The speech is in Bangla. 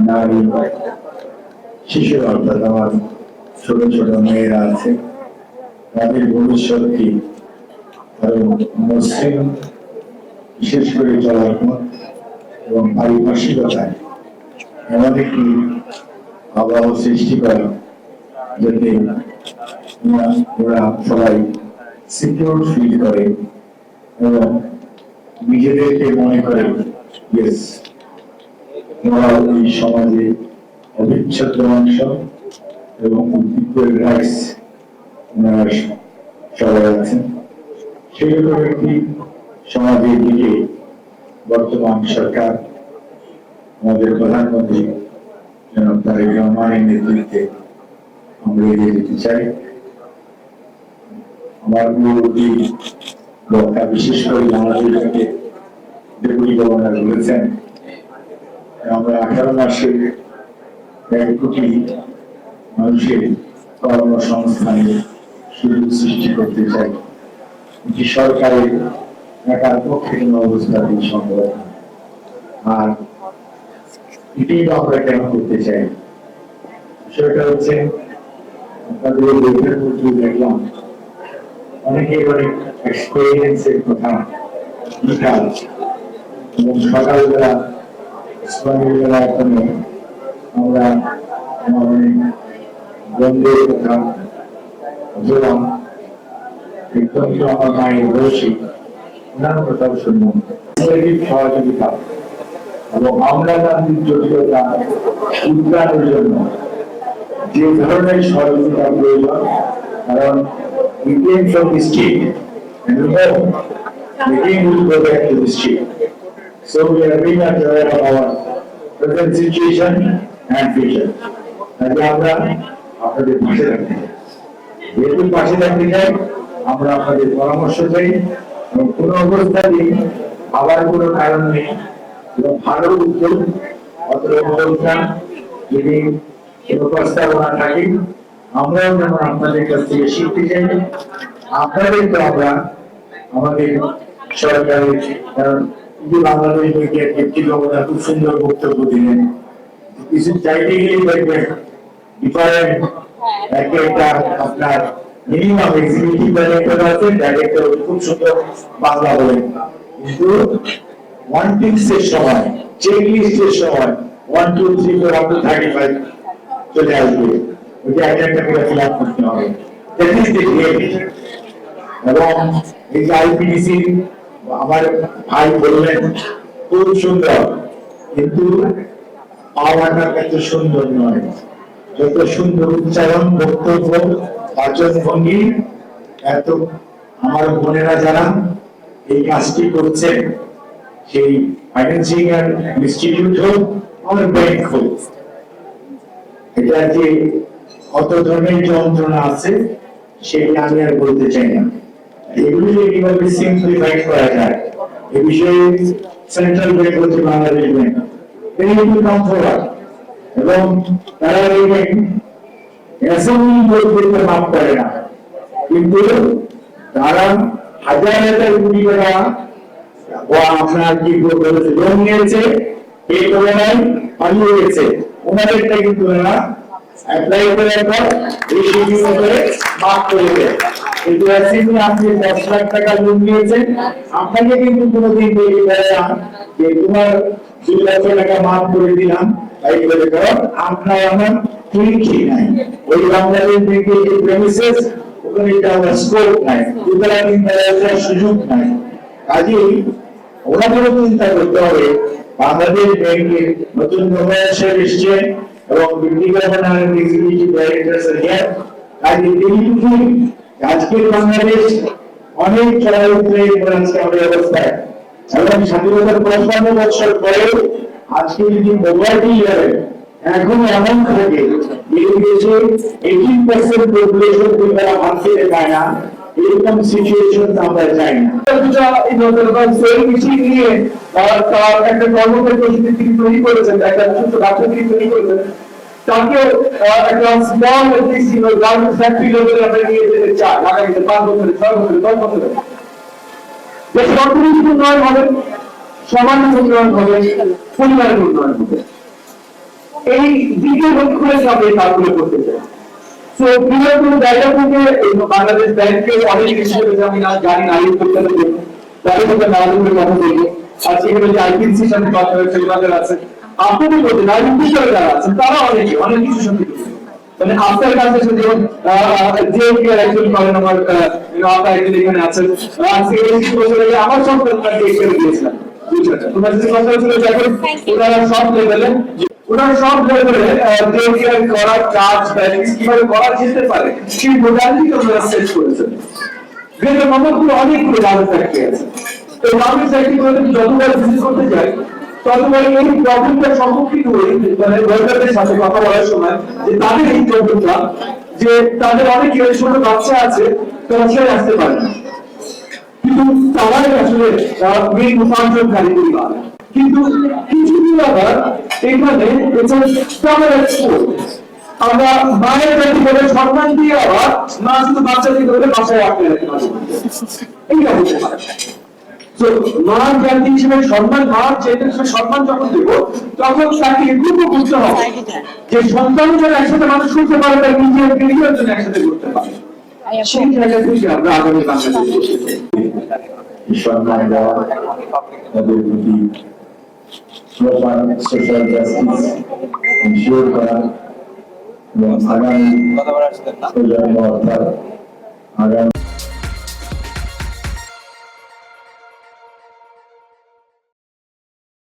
নারী, শিশু অর্থাৎ আমার ছোট ছোট মেয়েরা আছে, তাদের ভবিষ্যৎকে আরো মসৃণ, বিশেষ করে চলার পথ এবং পারিপার্শ্বিকতায় এমন একটি আবহাওয়া সৃষ্টি করা যাতে ওরা সবাই সিকিউর ফিল করে এবং নিজেদেরকে মনে করে ইয়েস ওরা এই সমাজে অবিচ্ছেদ্য অংশ এবং ইকুয়াল রাইটস ওনারা সবাই আছেন। সেরকম একটি সমাজের দিকে বর্তমান সরকার, আমাদের প্রধানমন্ত্রী জনাব তারেক রহমানের নেতৃত্বে আমরা এগিয়ে যেতে চাই। আমার পূর্ববর্তী বক্তা বিশেষ করে বাংলাদেশকে ডেপুটি গভর্নর বলেছেন আমরা 18 মাসে 1 কোটি মানুষের কর্মসংস্থানের সুযোগ সৃষ্টি করতে চাই। এটি সরকারের একার পক্ষে কোনো অবস্থাতেই সম্ভব না। আর এটি আমরা কেন করতে চাই, সেটা হচ্ছে আপনাদের বইয়ের মধ্যে দেখলাম অনেকে অনেক এক্সপেরিয়েন্সের কথা লেখা আছে এবং সকালবেলা ইসলামীবেলা এখনো আমরা অনেক বন্ধের কথা বললাম। একদম তো আমার মায়ের বয়সী ওনার কথাও শুনলাম সহযোগিতা এবং আমরা গান্ধীর জটিলতা উদ্ধারের জন্য যে ধরনের সহযোগিতা প্রয়োজন, কারণ we came from the street and we know we came to go back to the street. So we are being aware of our present situation and future. তাহলে আমরা আপনাদের পাশে থাকতে চাই। যেহেতু পাশে থাকতে চাই, আমরা আপনাদের পরামর্শ চাই এবং কোনো অবস্থাতেই আবার কোনো কারণ নেই এবং ভালো উদ্যোগ অথবা যদি কোনো প্রস্তাবনা থাকে আমরাও যেমন আপনাদের কাছ থেকে শিখতে চাই, আপনাদেরকে আমরা আমাদের সরকারের, কারণ বাংলাদেশ ব্যাংকের একটি গভর্নর খুব সুন্দর বক্তব্য দিলেন, কিছু চাইতে গেলে দেখবেন ডিফারেন্ট একটা আপনার মিনিমাম এক্সিকিউটিভ ডাইরেক্টর আছে, ডাইরেক্টর খুব সুন্দর বাংলা বলেন, কিন্তু ওয়ান টিক্সের সময় চেক লিস্টের সময় 1 2 3 4 up to 35 চলে আসবে। ওইটা একটা করে ফিল আপ করতে হবে। এবং এই যে আইপিডিসি আমার ভাই বললেন খুব সুন্দর, কিন্তু পাওয়াটা এত সুন্দর নয়। যত সুন্দর উচ্চারণ, বক্তব্য, বাচন ভঙ্গি, এত আমার বোনেরা যারা এই কাজটি করছে, সেই ফাইন্যান্সিয়াল ইনস্টিটিউট হোক আর ব্যাংক হোক, এটা যে কত ধরনের যন্ত্রণা আছে সেটা আমি আর বলতে চাই না। এগুলি কিভাবে সিম্পলিফাই করা যায় এ বিষয়ে সেন্ট্রাল ব্যাংক হচ্ছে বাংলাদেশ ব্যাংক, এবং তারা অ্যাসেম্বলি বোর্ড করতে মাফ করে না, কিন্তু তারা হাজার হাজার কোটি টাকা আপনার কি লোন নিয়েছে, পে করে নাই, পালিয়ে গেছে, ওনাদেরটা কিন্তু ওনারা অ্যাপ্লাই করার পর এই শিডিউল করে মাফ করে দেয়। কিন্তু অ্যাসেম্বলি আপনি 10 লাখ টাকা লোন নিয়েছেন, আপনাকে কিন্তু কোনোদিন বলি করে না যে তোমার 2 লাখ টাকা মাফ করে দিলাম, তাই করে করো, আপনার আমার ঠিক নাই। ওই বাংলাদেশ ব্যাংকের যে প্রেমিসেস ওখানে এটা আমার স্কোপ নাই, সুতরাং ইন্টারভিউর সুযোগ নাই। কাজেই ওনাদেরও চিন্তা করতে হবে বাংলাদেশ ব্যাংকের নতুন গভর্নর এসছে এবং deputy governor executive director sir, কাজে আজকের বাংলাদেশ অনেক চড়াই-উতরাই আজকে আমাদের অবস্থায়, এবং স্বাধীনতার 55 বছর পরেও আজকে যদি মোবাইল এখন এমন থাকে এই দেশে 18% পপুলেশন তারা ভাবতে পায় না, এরকম সিচুয়েশন আমরা চাই না। নিয়ে তার একটা কর্মকারী প্রস্তুতি তৈরি করেছেন, একটা ছোট ডাক্তার তৈরি করেছেন, তাকে একটা স্মল গার্মেন্টস ফ্যাক্টরি লেভেলে আমরা নিয়ে যেতে চাই আগামীতে 5 বছরে 6 বছরে 10 বছরে। দেশের অর্থনৈতিক উন্নয়ন হবে, সমাজ উন্নয়ন হবে, পরিবারের উন্নয়ন হবে। এই দিকে লক্ষ্য রেখে আমরা এই কাজগুলো করতে চাই। তো বিভিন্ন জায়গা থেকে বাংলাদেশ ব্যাংকে অনেক হিসেবে আমি না জানি না, তাদের মধ্যে নানাজনের কথা বলবো। আর সেখানে যে আইপিএসির সাথে কথা হয়েছে, ওনাদের আছে আপনাদের মধ্যে রাজনীতি করে যারা আছেন তারা অনেকে অনেক কিছু সঙ্গে মানে আপনার কাছে যেমন যে একজন করেন আমার আপনার একজন এখানে আছেন, আজকে আমার সন্তানকে এখানে দিয়েছিলাম তোমার যে কথা ছিল দেখেন ওনারা সব লেভেলে করার কাজ কিভাবে করা যেতে পারে সেই মোডালিটি ওনারা সেট করেছেন। গ্রেটার মোহাম্মদপুরে অনেকগুলো গার্মেন্টস ফ্যাক্টরি আছে। তো গার্মেন্টস ফ্যাক্টরি গুলোতে যতবার ভিজিট করতে যাই ততবার এই প্রবলেমটা সম্মুখীন হই, মানে ওয়ার্কারদের সাথে কথা বলার সময় যে তাদের এই প্রবলেমটা যে তাদের অনেক ছোট বাচ্চা আছে তারা ছেড়ে আসতে পারে না, কিন্তু তারাই আসলে মেন উপার্জনকারী পরিবার। কিন্তু কিছুদিন আবার এখানে আমরা মায়ের জাতি বলে সম্মান দিয়ে আবার মা শুধু বাচ্চাকে ধরে বাসায় আটকে রাখতে পারবো, এইটা হতে পারে। তো মার জাতি হিসেবে সম্মান, মার জাতি হিসেবে সম্মান যখন দেব তখন তাকে এটুকু বুঝতে হবে যে সন্তান যারা একসাথে মানুষ করতে পারে তার নিজের পরিবারের জন্য একসাথে করতে পারে। সেই জায়গা থেকে আমরা আগামী বাংলাদেশে সম্মান দেওয়া, তাদের প্রতি প্রপার সোশ্যাল জাস্টিস এনশিওর করা এবং আগামী প্রজন্ম অর্থাৎ আগামী